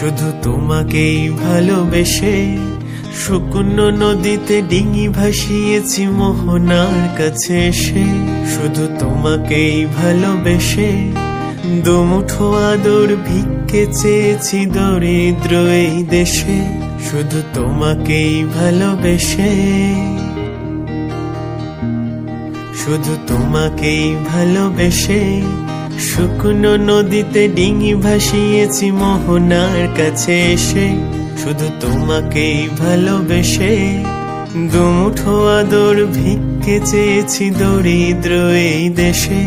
শুধু তোমাকেই ভালোবেসে শুকনো নদীতে ডিঙি ভাসিয়েছি মোহনার কাছে এসে। শুধু তোমাকেই ভালোবেসে দুমুঠো আদর ভিক্ষে চেয়েছি দরিদ্র এই দেশে। শুধু তোমাকেই ভালোবেসে, শুধু তোমাকেই ভালোবেসে শুকনো নদীতে ডিঙি ভাসিয়েছি মোহনার কাছে এসে। শুধু তোমাকেই ভালোবেসে দুমুঠো আদর ভিক্ষে চেয়েছি দরিদ্র এই দেশে।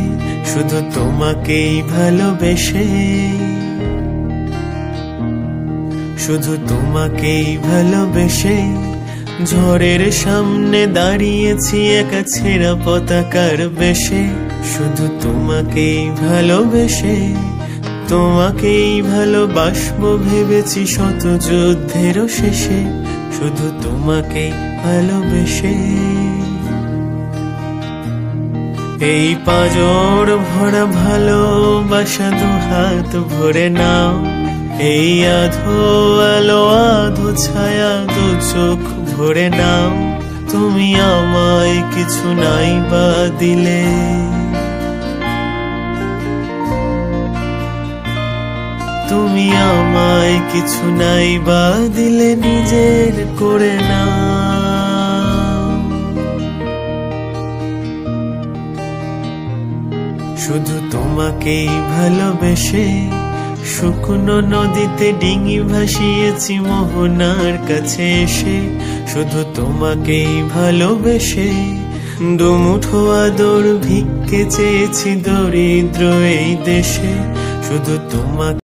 শুধু তোমাকেই ভালোবেসে, শুধু তোমাকেই ভালোবেসে ঝড়ের সামনে দাঁড়িয়েছি একা ছেঁড়া পতাকার বেশে। শুধু তোমাকেই ভালোবেসে তোমাকেই ভালোবাসবো ভেবেছি শত যুদ্ধেরও শেষে। শুধু তোমাকেই ভালোবেসে এই পাঁজর ভরা ভালোবাসা দুহাত ভরে নাও। এই আধো আলো আধো ছায়া দু চোখ ভরে নাও। তুমি আমায় কিছু নাই বা দিলে, তুমি আমায় কিছু নাই বা দিলে নিজের করে নাও। শুধু তোমাকেই ভালোবেসে শুকনো নদীতে ডিঙি ভাসিয়েছি মোহনার কাছে এসে। শুধু তোমাকেই ভালোবেসে দুমুঠো আদর ভিক্ষে চেয়েছি দরিদ্র এই দেশে। শুধু তোমাকে